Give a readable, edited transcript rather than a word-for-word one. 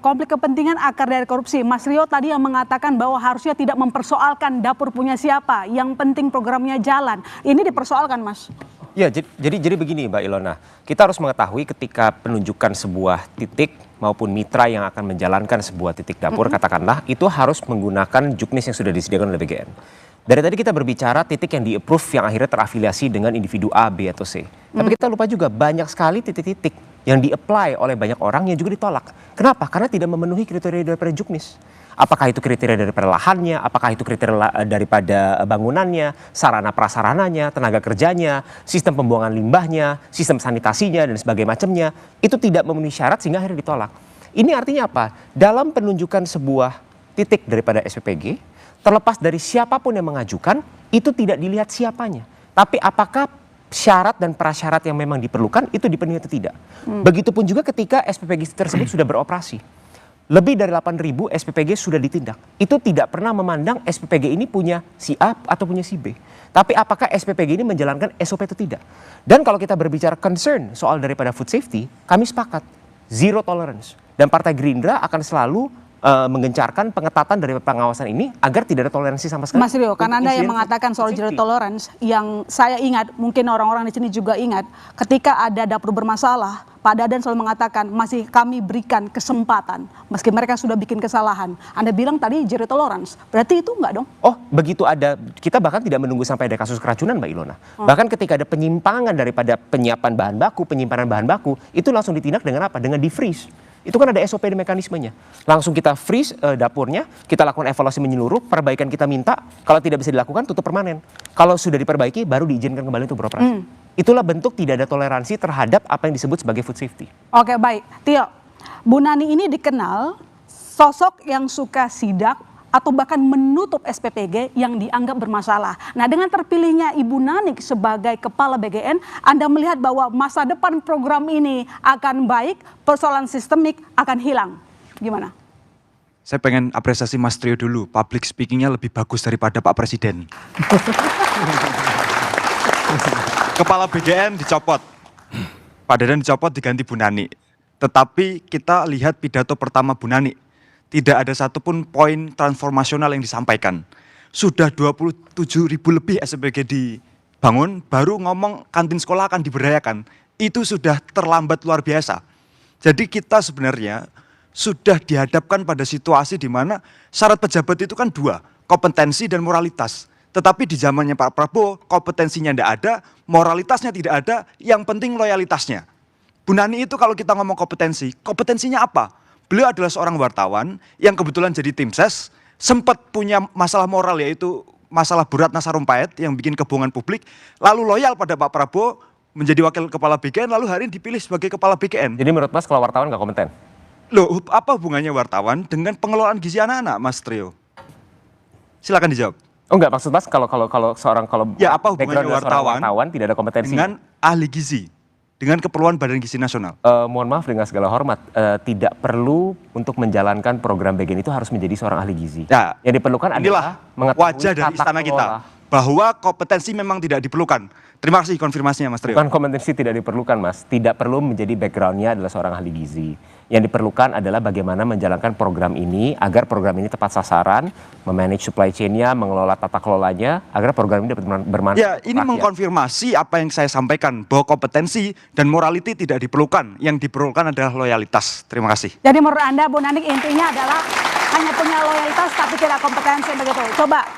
Konflik kepentingan akar dari korupsi. Mas Rio tadi yang mengatakan bahwa harusnya tidak mempersoalkan dapur punya siapa, yang penting programnya jalan. Ini dipersoalkan, Mas. Ya, jadi begini Mbak Ilona, kita harus mengetahui ketika penunjukan sebuah titik maupun mitra yang akan menjalankan sebuah titik dapur, katakanlah, itu harus menggunakan juknis yang sudah disediakan oleh BGN. Dari tadi kita berbicara titik yang di-approve yang akhirnya terafiliasi dengan individu A, B, atau C. Tapi kita lupa juga banyak sekali titik-titik yang di-apply oleh banyak orang yang juga ditolak. Kenapa? Karena tidak memenuhi kriteria daripada juknis. Apakah itu kriteria daripada lahannya, apakah itu kriteria daripada bangunannya, sarana prasarananya, tenaga kerjanya, sistem pembuangan limbahnya, sistem sanitasinya, dan sebagainya macamnya. Itu tidak memenuhi syarat sehingga akhirnya ditolak. Ini artinya apa? Dalam penunjukan sebuah titik daripada SPPG, terlepas dari siapapun yang mengajukan, itu tidak dilihat siapanya. Tapi apakah syarat dan prasyarat yang memang diperlukan itu dipenuhi atau tidak. Begitupun juga ketika SPPG tersebut sudah beroperasi. Lebih dari 8.000 SPPG sudah ditindak. Itu tidak pernah memandang SPPG ini punya si A atau punya si B. Tapi apakah SPPG ini menjalankan SOP atau tidak. Dan kalau kita berbicara concern soal daripada food safety, kami sepakat zero tolerance. Dan Partai Gerindra akan selalu menggencarkan pengetatan dari pengawasan ini agar tidak ada toleransi sama sekali. Mas Rio, karena Anda yang mengatakan soal zero tolerance, yang saya ingat, mungkin orang-orang di sini juga ingat, ketika ada dapur bermasalah, Pak Dadan selalu mengatakan masih kami berikan kesempatan, meski mereka sudah bikin kesalahan. Anda bilang tadi zero tolerance, berarti itu enggak dong? Oh, begitu ada, kita bahkan tidak menunggu sampai ada kasus keracunan Mbak Ilona. Bahkan ketika ada penyimpangan daripada penyiapan bahan baku, penyimpanan bahan baku, itu langsung ditindak dengan apa? Dengan di-freeze. Itu kan ada SOP dan mekanismenya. Langsung kita freeze dapurnya, kita lakukan evaluasi menyeluruh, perbaikan kita minta, kalau tidak bisa dilakukan tutup permanen. Kalau sudah diperbaiki baru diizinkan kembali untuk beroperasi. Itulah bentuk tidak ada toleransi terhadap apa yang disebut sebagai food safety. Oke, baik. Tio, Bu Nani ini dikenal sosok yang suka sidak atau bahkan menutup SPPG yang dianggap bermasalah. Nah, dengan terpilihnya Ibu Nani sebagai kepala BGN, Anda melihat bahwa masa depan program ini akan baik, persoalan sistemik akan hilang. Gimana? Saya pengen apresiasi Mas Trio dulu, public speakingnya lebih bagus daripada Pak Presiden. Kepala BGN dicopot, Pak Dadan dicopot diganti Bu Nani. Tetapi kita lihat pidato pertama Bu Nani, tidak ada satupun poin transformasional yang disampaikan. Sudah 27.000 lebih SPPG dibangun, baru ngomong kantin sekolah akan diberdayakan. Itu sudah terlambat luar biasa. Jadi kita sebenarnya sudah dihadapkan pada situasi di mana syarat pejabat itu kan dua, kompetensi dan moralitas. Tetapi di zamannya Pak Prabowo, kompetensinya tidak ada, moralitasnya tidak ada, yang penting loyalitasnya. Bu Nani itu kalau kita ngomong kompetensi, kompetensinya apa? Beliau adalah seorang wartawan yang kebetulan jadi tim ses, sempat punya masalah moral yaitu masalah Bu Ratna Sarumpait yang bikin kebohongan publik, lalu loyal pada Pak Prabowo menjadi wakil kepala BGN, lalu hari ini dipilih sebagai kepala BGN. Jadi menurut Mas kalau wartawan nggak kompeten? Loh, apa hubungannya wartawan dengan pengelolaan gizi anak-anak, Mas Trio? Silakan dijawab. Oh enggak, maksud Mas kalau seorang ya apa hubungannya wartawan tidak ada kompetensi dengan ahli gizi? Dengan keperluan Badan Gizi Nasional. Mohon maaf dengan segala hormat, tidak perlu untuk menjalankan program BGN itu harus menjadi seorang ahli gizi. Ya, yang diperlukan adalah mengetahui wajah dari istana kita bahwa kompetensi memang tidak diperlukan. Terima kasih konfirmasinya Mas Trio. Bukan kompetensi tidak diperlukan Mas, tidak perlu menjadi backgroundnya adalah seorang ahli gizi. Yang diperlukan adalah bagaimana menjalankan program ini agar program ini tepat sasaran, memanage supply chain-nya, mengelola tata kelolanya, agar program ini dapat bermanfaat. Ya, ini mengkonfirmasi apa yang saya sampaikan, bahwa kompetensi dan morality tidak diperlukan. Yang diperlukan adalah loyalitas. Terima kasih. Jadi menurut Anda, Bu Nani intinya adalah hanya punya loyalitas tapi tidak kompetensi begitu. Coba